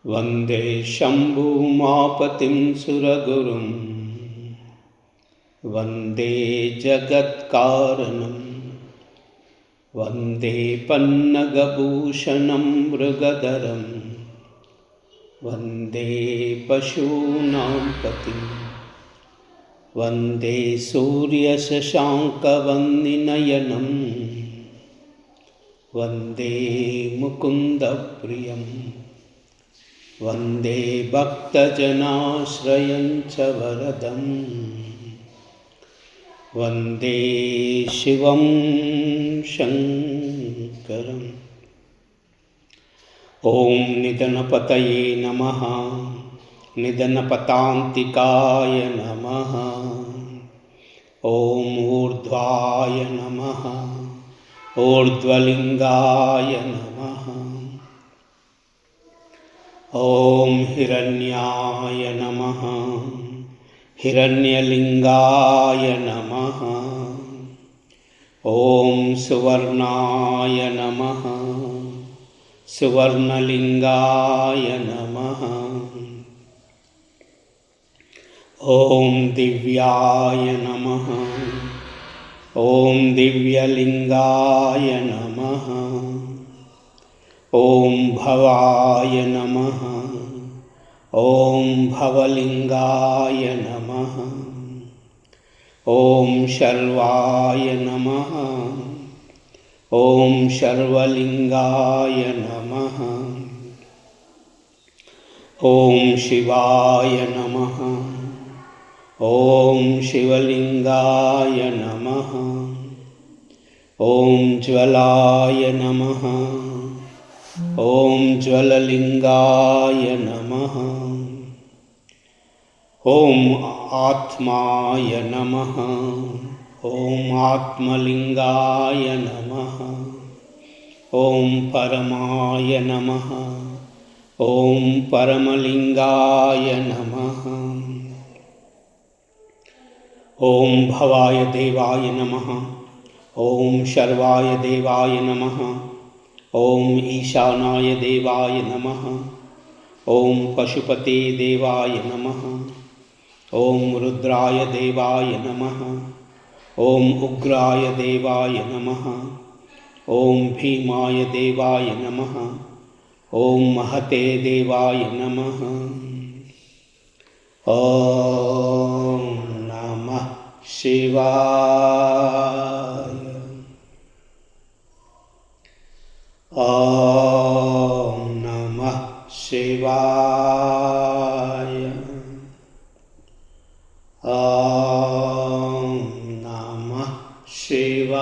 वन्दे शम्भुमापतिं सुरगुरुं वन्दे जगत्कारणं वन्दे पन्नगभूषणं मृगधरं वन्दे पशूनां पतिं वन्दे सूर्यशशाङ्कवन्निनयनं वन्दे मुकुन्दप्रियं वन्दे भक्तजनाश्रयं च वरदं वन्दे शिवं शङ्करम्। ॐ निधनपतये नमः, निधनपतान्तिकाय नमः। ॐ ऊर्ध्वाय नमः, ऊर्ध्वलिङ्गाय नमः। ॐ हिरण्याय नमः, हिरण्यलिङ्गाय नमः। ॐ सुवर्णाय नमः, सुवर्णलिङ्गाय नमः। ॐ दिव्याय नमः, ॐ दिव्यलिङ्गाय नमः। ॐ भवाय नमः, ॐ भवलिङ्गाय नमः। ॐ शर्वाय नमः, ॐ शर्वलिङ्गाय नमः। ॐ शिवाय नमः, ॐ शिवलिङ्गाय नमः। ॐ ज्वलाय नमः, ॐ ज्वललिङ्गाय नमः। ॐ आत्माय नमः, ॐ आत्मलिङ्गाय नमः। ॐ परमाय नमः, ॐ परमलिङ्गाय नमः। ॐ भवाय देवाय नमः, ॐ शर्वाय देवाय नमः। ॐ ईशानाय देवाय नमः, ॐ पशुपते देवाय नमः। ॐ रुद्राय देवाय नमः, ॐ उग्राय देवाय नमः। ॐ भीमाय देवाय नमः, ॐ महते देवाय नमः। ॐ नमः शिवाय। ॐ नमः शिवाय। ॐ नमः शिवाय।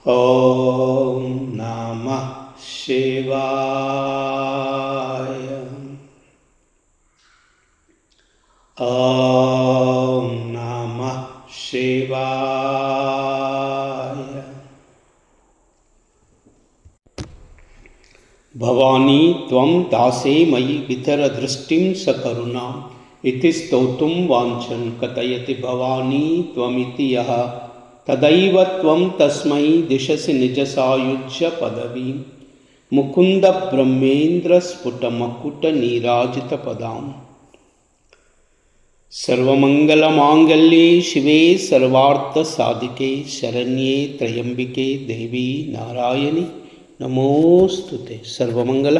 ॐ नमः शिवाय। ॐ नमः शिवाय। भवानी त्वं दासे मयि वितरदृष्टिं सकरुणाम् इति स्तोतुं वाञ्छन् कथयति भवानी त्वमिति यः तदैव त्वं तस्मै दिशसि निजसायुज्य पदवीं मुकुन्दब्रह्मेन्द्रस्फुटमकुटनीराजितपदाम्। सर्वमङ्गलमाङ्गल्ये शिवे सर्वार्थसाधिके शरण्ये त्र्यम्बिके देवी नारायणि नमोऽस्तुते। सर्वमङ्गल।